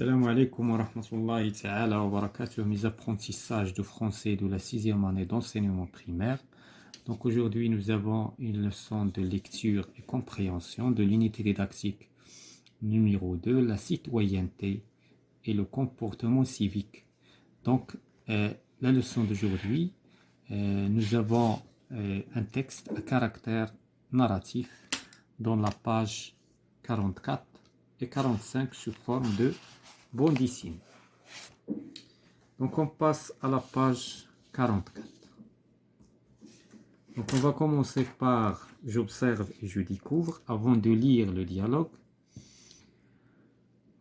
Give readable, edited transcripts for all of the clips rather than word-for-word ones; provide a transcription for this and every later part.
Salam alaikum wa rahmatullahi ta'ala wa barakatuh, mes apprentissages de français de la 6e année d'enseignement primaire. Donc aujourd'hui, nous avons une leçon de lecture et compréhension de l'unité didactique numéro 2, la citoyenneté et le comportement civique. Donc, la leçon d'aujourd'hui, nous avons un texte à caractère narratif dans la page 44 et 45 sous forme de bande dessinée. Donc on passe à la page 44. Donc on va commencer par j'observe et je découvre avant de lire le dialogue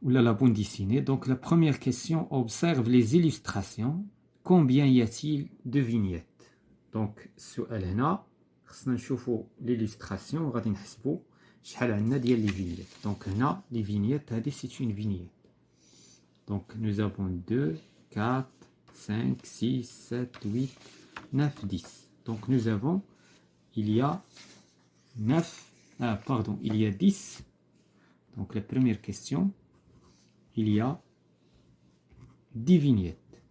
ou la bande dessinée. Donc la première question, observe les illustrations. Combien y a-t-il de vignettes? Donc السؤال هنا خصنا نشوفوا l'illustration وغادي نحسبوا شحال عندنا ديال les vignettes. Donc هنا les vignettes هذه c'est une vignette. Donc nous avons 2, 4, 5, 6, 7, 8, 9, 10. Donc nous avons, il y a 10. Donc la première question, il y a 10 vignettes.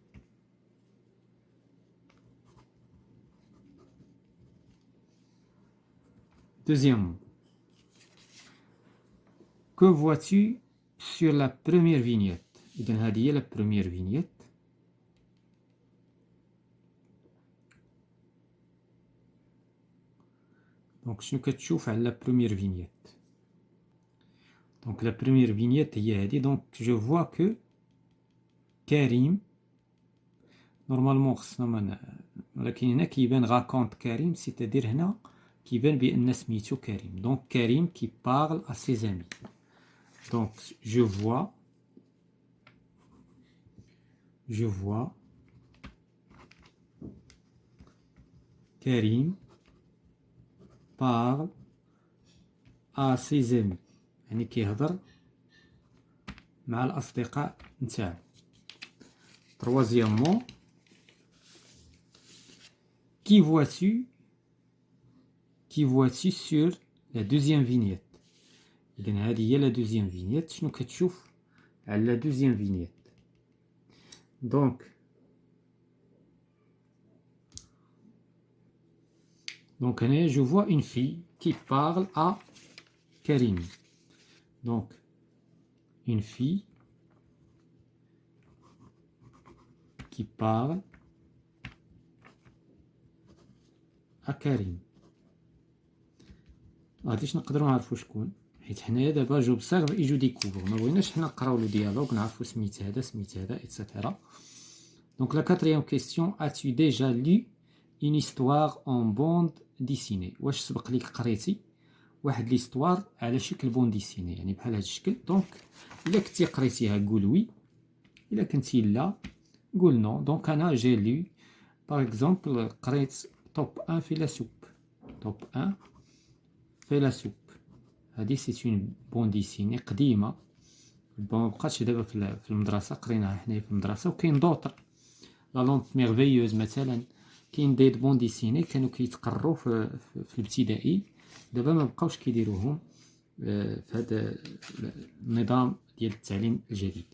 Deuxièmement, que vois-tu sur la première vignette? إذن هذه هي la première vignette. Donc شنو كتشوف على la première vignette? Donc la première vignette هي هذه. Donc je vois que كريم normalement خصنا ولكن هنا كيبان raconte كريم c'est-à-dire هنا كيبان بأن سميتو كريم. Donc كريم qui parle à ses amis. Donc je vois Karim parle à ses amis. يعني كيهضر مع الأصدقاء نتاعو. Troisièmement, qui vois-tu sur la deuxième vignette? إذن هذه هي la deuxième vignette. شنو كتشوف على la deuxième vignette? Donc je vois une fille qui parle à Karim. Donc une fille qui parle à Karim. غاديش نقدروا نعرفوا شكون حيت حنايا دابا j'observe et je découvre. ما بغيناش حنا نقراو لو ديالوغ نعرفوا سميت هذا etc. Donc la quatrième question, as-tu déjà lu une histoire en bande dessinée? واش سبق ليك قريتي واحد ليستوار على شكل بون ديسيني يعني بحال هذا الشكل؟ دونك الا كنتي قريتيها قول وي، الا كنتي لا قول نو. دونك انا جي لو باغ اكزومبل قريت توب 1 في لا سوب. توب 1 في لا سوب هادي سي اون بون ديسيني قديمه. بون مبقاتش دابا في المدرسه، قريناها حنايا في المدرسه. وكاين دوطر لا لونت ميرفيوز مثلا، كاين دي بون ديسيني كانوا كيتقروا في الابتدائي، دابا ما بقاوش كيديروهم في هذا النظام ديال التعليم الجديد.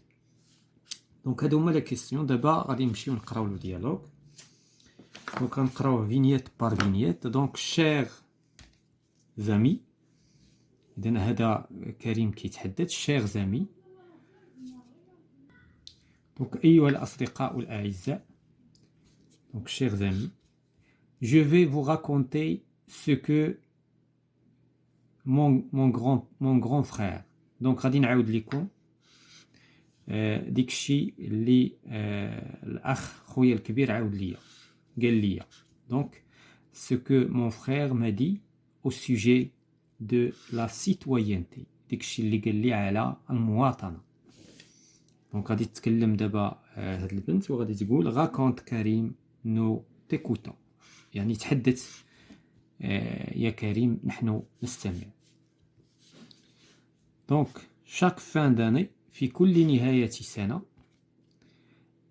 دونك هادو هما لا كيسيون. دابا غادي نمشيو نقراو لو ديالوغ. دونك غنقراوه فينيت بار فينيت. دونك شير زامي، اذا هذا كريم كيتحدث شير زامي. دونك ايها الاصدقاء الاعزاء. دونك شير زامي، je vais vous raconter ce que mon grand frère. Donc غادي نعاود لكم داكشي اللي الاخ خويا الكبير عاود ليا قال ليا. Donc ce que mon frère m'a dit au sujet de la citoyenneté. داكشي اللي قال لي على المواطنة. دونك غادي تتكلم دابا هاد البنت وغادي تقول raconte كريم nous t'écoutons. يعني تحدث يا كريم نحن نستمع. Donc chaque fin d'année في كل نهاية سنة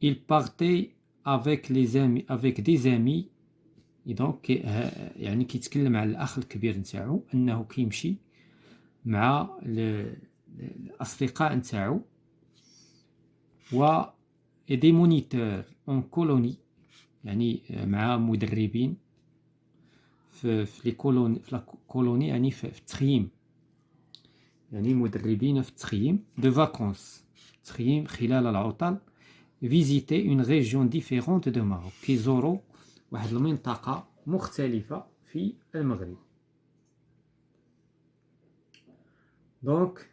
il partait avec les amis avec des amis. donc يعني كيتكلم على الأخ الكبير نتاعو أنه كيمشي مع الأصدقاء نتاعو و des moniteurs en colonie يعني مع مدربين في لا كولوني يعني في التخييم يعني مدربين في التخييم de vacances تخييم خلال العطل visiter une région différente de Maroc كيزوروا واحد المنطقة مختلفة في المغرب. دونك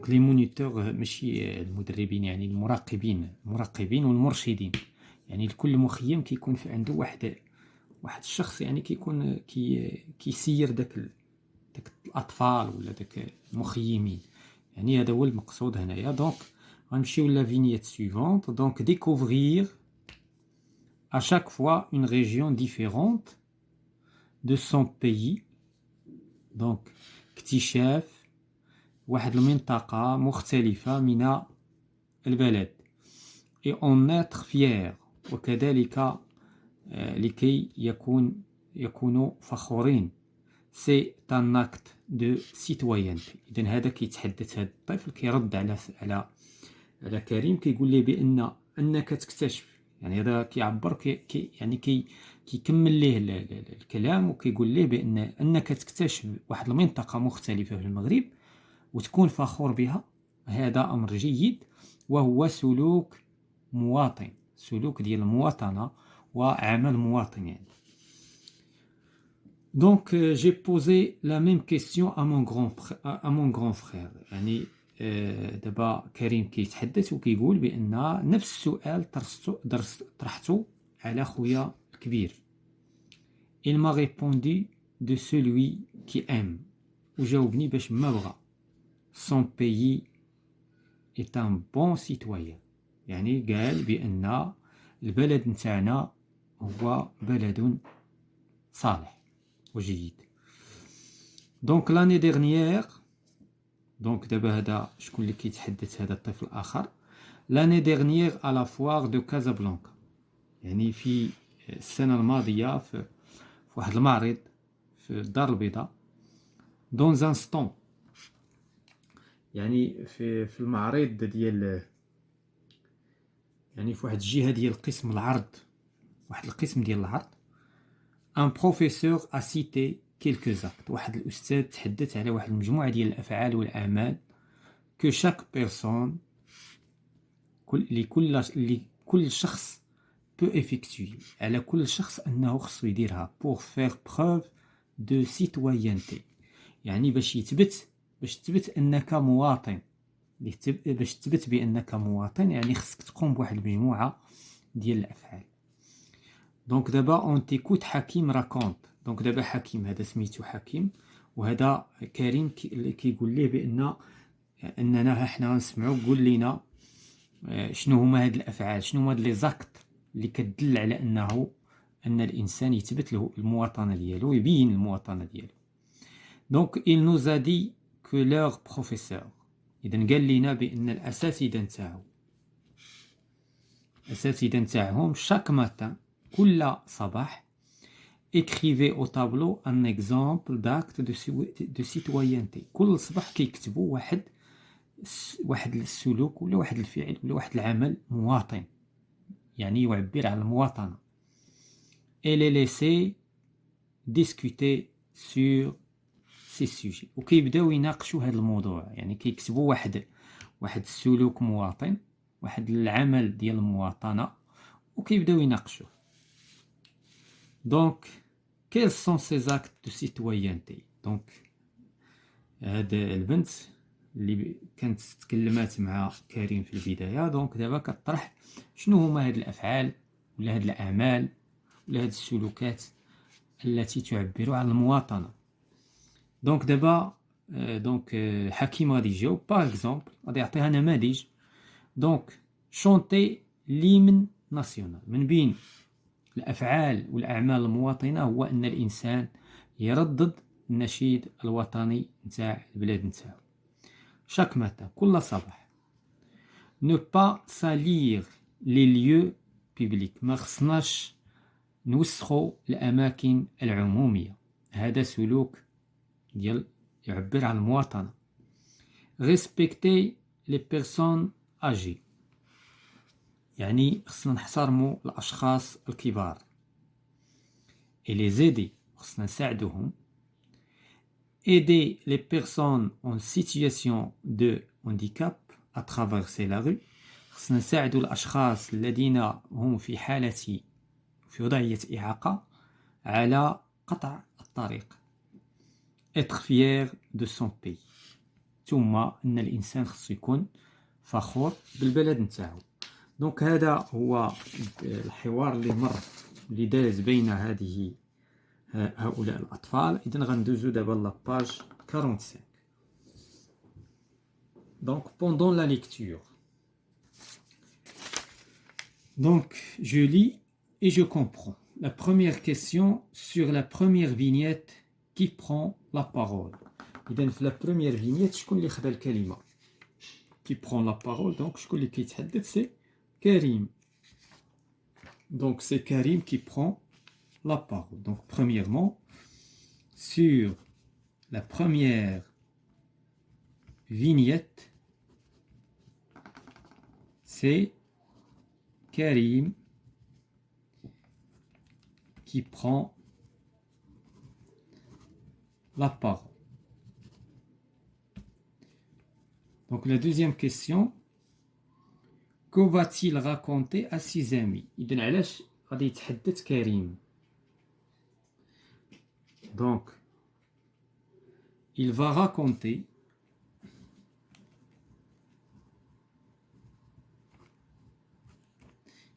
لي مونيتور ماشي المدربين يعني المراقبين والمرشدين يعني لكل مخيم كيكون في عنده واحد الشخص يعني كيكون كيسير داك الاطفال ولا داك المخيمين يعني هذا هو المقصود هنايا. دونك غنمشيو لا فينيت سويفونت. دونك découvrir à chaque fois une région différente de son pays. دونك اكتشاف واحد المنطقة مختلفة من البلد et en être fier وكذلك لكي يكونوا فخورين. سي ان اكت دو سيتويانتي. اذا هذا كيتحدث هذا الطفل كيرد على كريم كيقول ليه انك تكتشف يعني هذا كيعبر يعني كيكمل ليه الكلام وكيقول ليه انك تكتشف واحد المنطقه مختلفه في المغرب وتكون فخور بها. هذا امر جيد وهو سلوك مواطن سلوك ديال المواطنه وعمل مواطن يعني. Donc j'ai posé la même question à mon grand frère. يعني دابا كريم كيتحدث وكيقول بان نفس السؤال طرحته على خويا الكبير. Il m'a répondu de celui qui aime. وجاوبني باش ما بغى. Son pays est un bon citoyen. يعني قال بان البلد نتاعنا هو بلد صالح وجيد. دونك لاني ديرنيير. دونك دابا هذا شكون اللي كيتحدث هذا الطفل الاخر. لاني ديرنيير على لا فوار دو كازابلانكا يعني في السنه الماضيه في واحد المعرض في الدار البيضاء. دون زان ستون يعني في المعرض ديال يعني في واحد الجهه ديال قسم العرض واحد القسم ديال العرض. ان بروفيسور ا سيتي quelques actes. واحد الأستاذ تحدث على واحد المجموعة ديال الأفعال والأعمال que chaque personne كل شخص peut effectuer على كل شخص أنه خصو يديرها pour faire preuve de citoyenneté يعني باش تثبت أنك مواطن. باش تثبت بأنك مواطن يعني خصك تقوم بواحد المجموعة ديال الأفعال. دونك دابا اون تيكوت حكيم راكونت. دونك دابا حكيم هذا سميتو حكيم وهذا كريم كيقول ليه بان اننا حنا غنسمعوا قول لينا شنو هما هاد الافعال شنو هما هاد لي زاكت اللي كتدل على ان الانسان يثبت له المواطنه ديالو يبين المواطنه ديالو. دونك il nous a dit que leur professeur. اذا قال لينا بان الاساتذه نتاعهم chaque matin كل صباح écrivez au tableau un exemple d'acte de citoyenneté. كل صباح كيكتبوا واحد السلوك ولا واحد الفعل ولا واحد العمل مواطن يعني يعبر عن المواطنة. et les laisser discuter sur ces sujets. وكيبداو يناقشوا هذا الموضوع يعني كيكتبوا واحد السلوك مواطن واحد العمل ديال المواطنة وكيبداو يناقشوا. Donc, quels sont ces actes de citoyenneté? Donc, هاد البنت اللي كانت تكلمات مع كريم في البداية دونك دابا كطرح شنو هما هاد الأفعال ولا هاد الأعمال ولا هاد السلوكات التي تعبر عن المواطنة. دونك دابا دونك حكيم غادي يجاوب باغ اكزومبل غادي يعطيها نماذج. دونك شونتي ليمن ناسيونال. من بين الأفعال والأعمال المواطنة هو أن الإنسان يردد النشيد الوطني نتاع البلاد نتاعو chaque matin كل صباح. ne pas salir les lieux publics. ما خصناش نوسخو الأماكن العمومية. هذا سلوك ديال يعبر عن المواطنة. respecter les personnes âgées. يعني خصنا نحترموا الأشخاص الكبار. Et les aider. خصنا نساعدوهم. Aider les personnes en situation de handicap à traverser la rue. خصنا نساعدوا الأشخاص الذين هم في وضعية إعاقة على قطع الطريق. Être fier de son pays. ثم أن الإنسان خصو يكون فخور بالبلد نتاعو. دونك هذا هو الحوار اللي داز بين هؤلاء الأطفال. إذن غندوزو دابا لاباج 45. Donc pendant la lecture. Donc je lis et je comprends. La première question sur la première vignette qui prend la parole. إذن في la première vignette شكون اللي خدا الكلمة؟ Qui prend la parole. Donc شكون اللي كيتحدث؟ c'est Karim. Donc c'est Karim qui prend la parole. Donc premièrement, sur la première vignette, c'est Karim qui prend la parole. Donc la deuxième question, que va-t-il raconter à ses amis? إذن علاش غادي يتحدث كريم؟ Donc il va raconter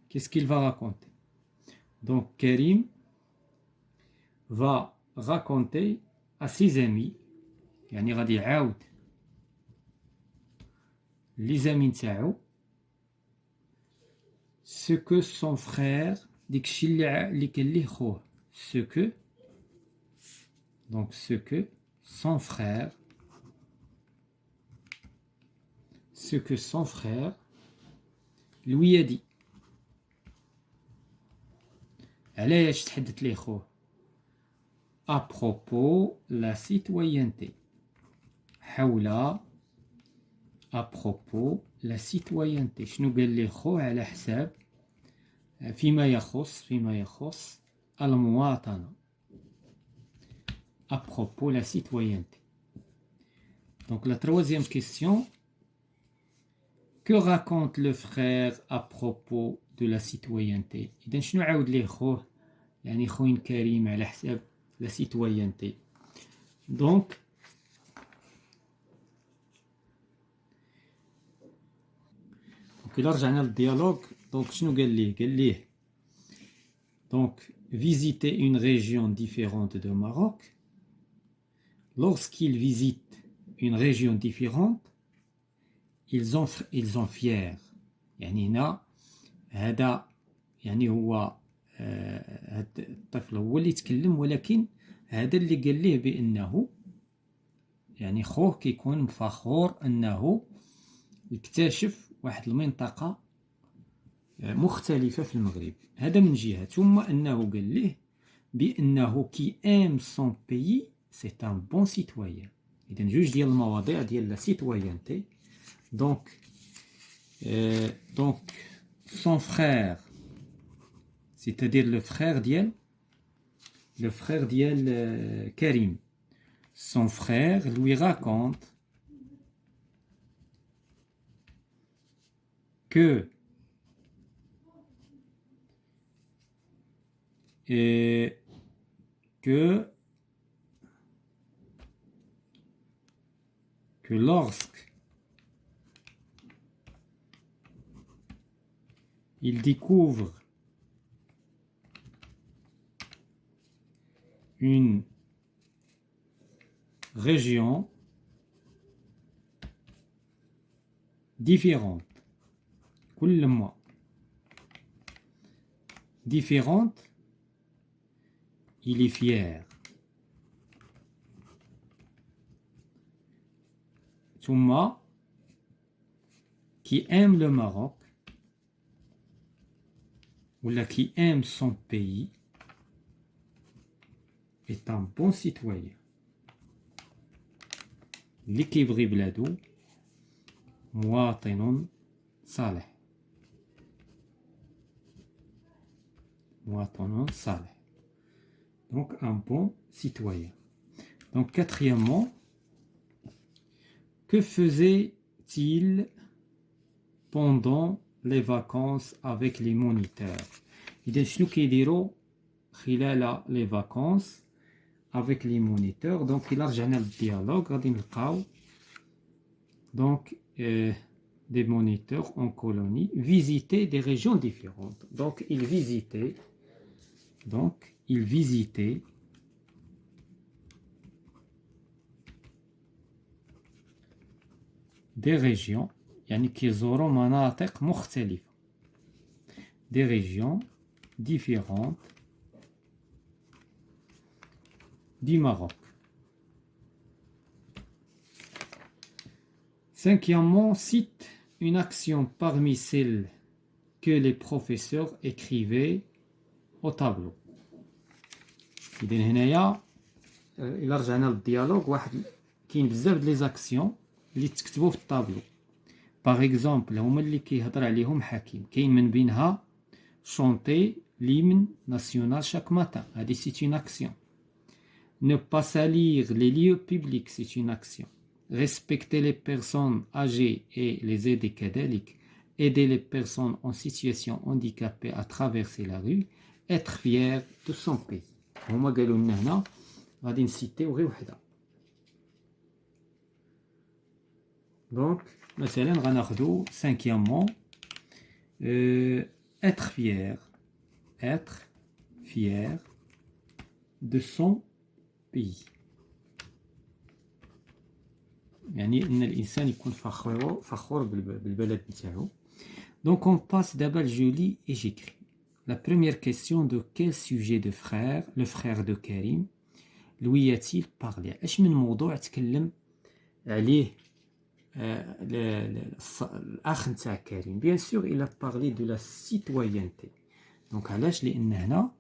qu'est-ce qu'il va raconter? Donc Karim va raconter à ses amis, يعني غادي يعاود les amis نتاعو ce que son frère داكشي اللي كان ليه خوه. ce que son frère lui a dit. علاش تحدث ليه خوه؟ à propos la citoyenneté. حول à propos la citoyenneté. شنو قال ليه خوه على حساب فيما يخص المواطنة. à propos la citoyenneté. Donc la troisième question, que raconte le frère à propos de la citoyenneté? إذن شنو عاود ليه خوه يعني خوين كريم على حساب la citoyenneté. Donc إلا رجعنا للديالوج دونك شنو قال ليه donc visiter une région différente de Maroc. Lorsqu'ils visitent une région différente, ils ont fier. يعني هنا هذا يعني هو هذا الطفل هو اللي يتكلم، ولكن هذا اللي قال ليه بأنه يعني خوه كيكون فخور أنه يكتشف واحد المنطقة مختلفة في المغرب. هذا من جهة. ثم أنه قال ليه بأنه qui aime son pays c'est un bon citoyen. إذن جوج ديال المواضيع ديال la citoyenneté. Donc son frère, c'est-à-dire le frère ديال Karim, son frère lui raconte que lorsque il découvre une région différente, كل mois différente, il est fier. ثم qui aime le Maroc ou qui aime son pays est un bon citoyen. اللي كيبغي بلادو مواطن صالح. مواطن صالح. Donc un bon citoyen. Donc quatrièmement, que faisait-il pendant les vacances avec les moniteurs? إذا شنو كيديروا خلال les vacances avec les moniteurs. Donc il a رجعنا للديالوغ غادي نلقاو donc des moniteurs en colonie visitaient des régions différentes. Donc il visitait des régions يعني كيزوروا مناطق مختلفة des régions différentes du Maroc. Cinquièmement, cite une action parmi celles que les professeurs écrivaient au tableau. إذن هنايا إلا رجعنا للديالوغ كاين بزاف د لي زاكسيون اللي تكتبوا في الطابلو. باغ اكزومبل هما اللي كيهضر عليهم حكيم، كاين من بينها شونتي l'hymne national chaque matin. هذه c'est une action. Ne pas salir les lieux publics, c'est une action. Respecter les personnes âgées et les aider كذلك. Aider les personnes en situation handicapée à traverser la rue. Être fier de son pays. هما قالوا لنا هنا غادي نسيتيو غير وحده. Donc مثلا غناخدو cinquièmement être fier de son pays. يعني ان الانسان يكون فخور بالبلد بتاعو. Donc on passe d'abord le joli et j'écris. La première question: de quel sujet de frère, le frère de Karim, lui a-t-il parlé? اش من موضوع تكلم عليه الأخ نتاع كريم؟ Bien sûr, il a parlé de la citoyenneté. Donc علاش؟ لأن هنا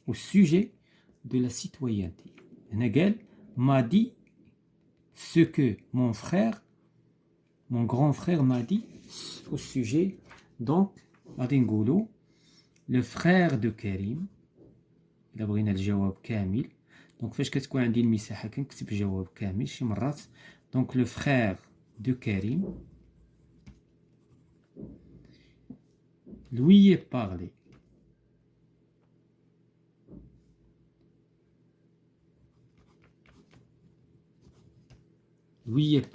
au sujet de la citoyenneté. هنا قال m'a dit ce que mon frère, mon grand frère m'a dit au sujet. Donc غادي نقولوا le frère de كريم. إلا بغينا الجواب كامل، دونك فاش كتكون عندي المساحة كنكتب جواب كامل شي مرات. دونك le frère de Karim lui est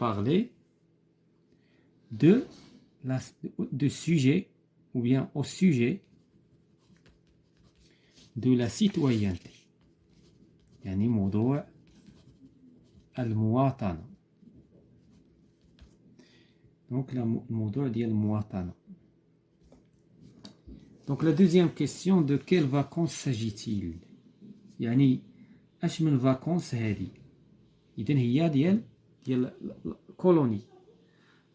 parlé de sujet ou bien au sujet de la citoyenneté. يعني موضوع المواطنة. Donc الموضوع ديال المواطنة. Donc la deuxième question: de quelles vacances s'agit-il? يعني اش من vacances هذه؟ إذن هي ديال الكولوني.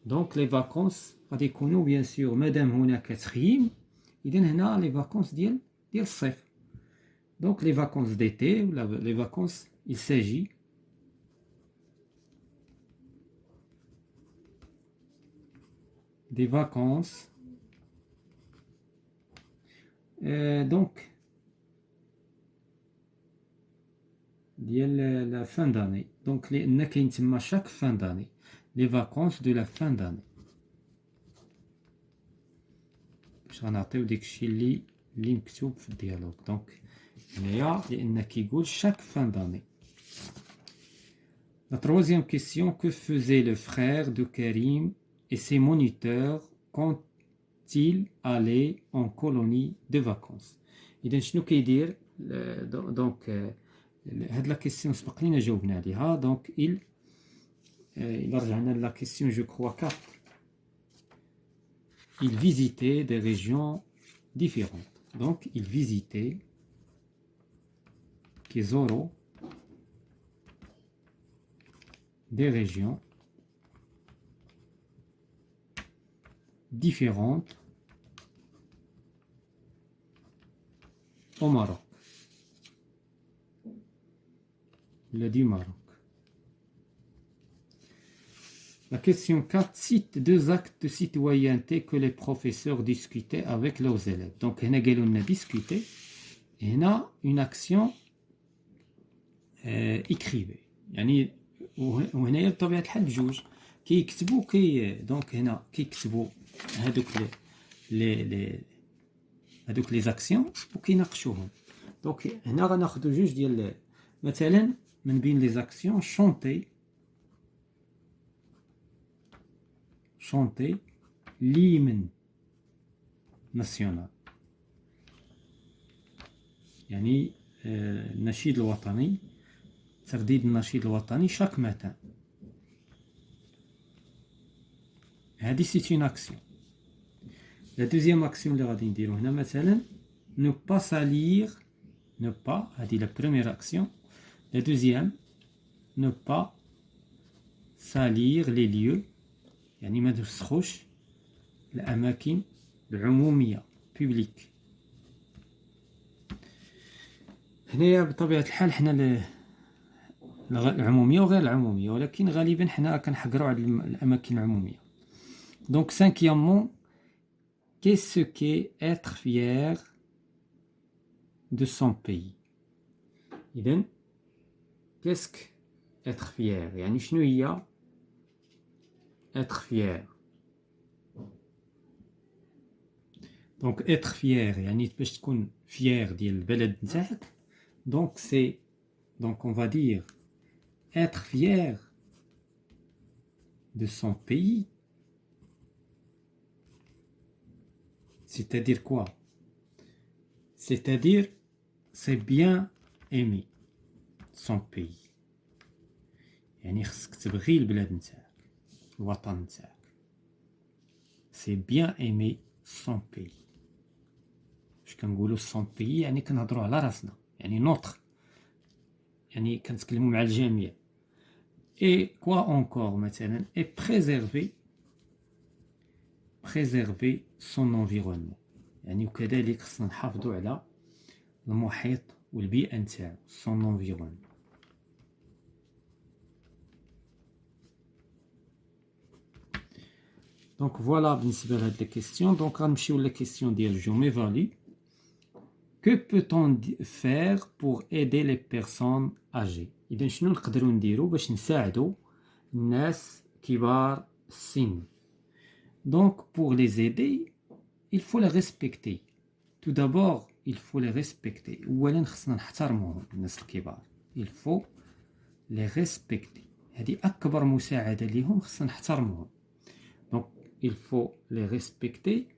Donc les vacances غادي يكونوا bien sûr مادام هناك تخييم إذن هنا les vacances ديال الصيف. Donc les vacances d'été ou les vacances, il s'agit des vacances donc ديال la fin d'année. Donc لأن كاين تما chaque fin d'année les vacances de la fin d'année. باش غنعطيو داكشي اللي مكتوب في الديالوغ. دونك هنايا لأن كيقول chaque fin d'année. La troisième question: que faisait le frère de Karim et ses moniteurs quand il allait en colonie de vacances? إذا شنو كيدير؟ دونك هاد لا كيسيون سبق لينا جاوبنا عليها. دونك il رجعنا لا كيسيون جو كخوا 4. Il visitait des régions différentes. Donc il visitait كيزورو des régions différentes au Maroc. Du Maroc. La question 4, cite deux actes de citoyenneté que les professeurs discutaient avec leurs élèves. Donc, on a discuté, et on a une action écrivez. يعني وهنايا بطبيعة الحال بجوج كيكتبوا دونك هنا كيكتبوا هادوك هادوك لي زاكسيون وكيناقشوهم. دونك هنا غناخدو جوج ديال مثلا من بين لي زاكسيون شونتي l'hymne national يعني النشيد الوطني ترديد النشيد الوطني chaque matin. هذه c'est une action. La deuxième action اللي غادي نديرو هنا مثلا ne pas salir, ne pas, هذه la première action. La deuxième, ne pas salir les lieux يعني ما توسخوش الأماكن العمومية public. هنايا بطبيعة الحال حنا العمومية وغير العمومية، ولكن غالبا حنا كنحقروا على الأماكن العمومية. Donc cinquièmement, qu'est-ce qu'est être fier de son pays. إذن qu'est-ce que être fier يعني شنو هي être fier. Donc être fier يعني باش تكون fier ديال البلد نتاعك. Donc c'est donc on va dire être fier de son pays. C'est-à-dire quoi? C'est-à-dire c'est bien aimer son pays. يعني خصك تبغي البلاد نتاعك الوطن نتاعك. C'est bien aimer son pays. واش كنقولوا son pays يعني كنهضروا على راسنا يعني نوتر يعني كنتكلموا مع الجميع. Et quoi encore مثلا et préserver son environnement يعني وكذلك خصنا نحافظوا على المحيط والبيئة نتاعو son environnement. Donc voilà بالنسبة لهاد les questions. Donc غنمشيو لا question ديال je m'évalue. Que peut-on faire pour aider les personnes âgées. إذا شنو نقدروا نديرو باش نساعدوا الناس كبار السن. Donc pour les aider il faut les respecter. Tout d'abord il faut les respecter. أولا خصنا نحترموهم الناس الكبار. Il faut les respecter. هذه أكبر مساعدة ليهم خصنا نحترموهم. Donc il faut les respecter.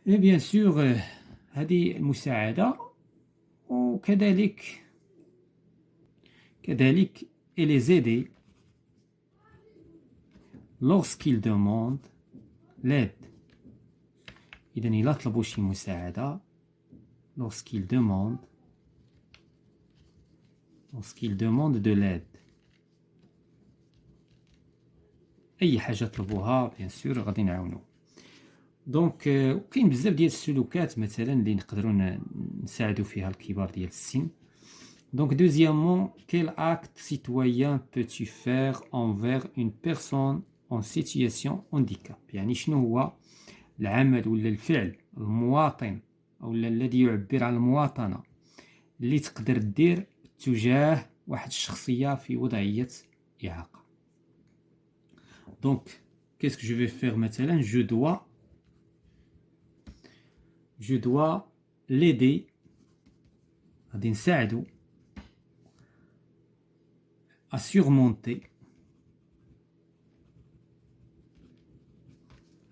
Et bien sûr هذه المساعدة وكذلك et les aider lorsqu'ils demandent l'aide. إذا إلا طلبوا شي مساعدة lorsqu'ils demandent de l'aide. أي حاجة طلبوها bien sûr غادي نعاونو. دونك كاين بزاف ديال السلوكات مثلا اللي نقدروا نساعدوا فيها الكبار ديال السن. Donc deuxièmement, quel acte citoyen peux-tu faire envers une personne en situation handicap. يعني شنو هو العمل ولا الفعل المواطن أو الذي يعبر عن المواطنة اللي تقدر دير تجاه واحد الشخصية في وضعية إعاقة. Donc qu'est-ce que je vais faire مثلا je dois l'aider غادي نساعدو à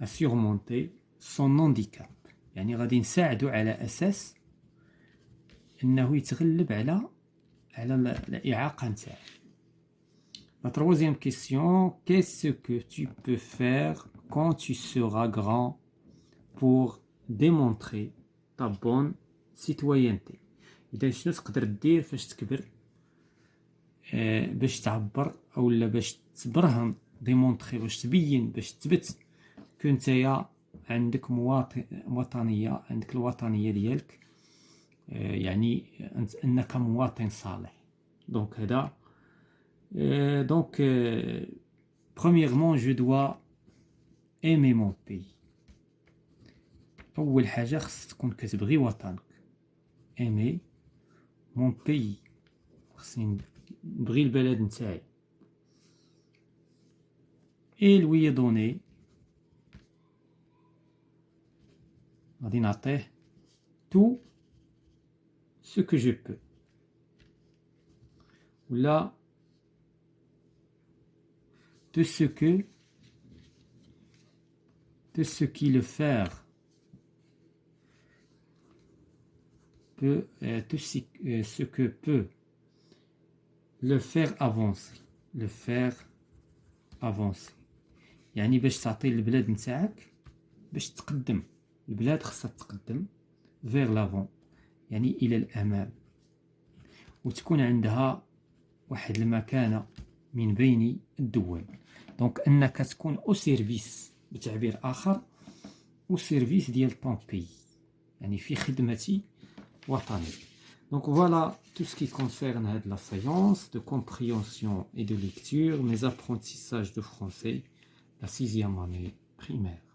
surmonter son handicap. يعني غادي نساعدو على أساس أنه يتغلب على الإعاقة نتاعو. La troisième question, qu'est-ce que tu peux faire quand tu seras grand pour démontrer ta bonne citoyenneté. إذا شنو تقدر دير فاش تكبر باش تعبر أولا باش تبرهن ديمونطري باش تبين باش تثبت كنتايا عندك وطنية عندك الوطنية ديالك يعني أنك مواطن صالح. دونك هذا دونك Premièrement, je dois aimer mon pays. أول حاجة خص تكون كتبغي وطنك. aimer mon pays. خصني نبغي البلد نتاعي. Et lui donner غادي نعطيه tout ce que je peux. ولا de ce qui le faire peut, tout ce que peut le faire avancer. Le faire avancer. يعني باش تعطي البلاد نتاعك باش تقدم. البلاد خصها تقدم vers l'avant. يعني إلى الأمام. وتكون عندها واحد المكانة من بين الدول. دونك أنك تكون أو سيرفيس بتعبير آخر أو سيرفيس ديال طون بي. يعني في خدمة وطني. Donc voilà tout ce qui concerne la séance de compréhension et de lecture, mes apprentissages de français, la 6e année primaire.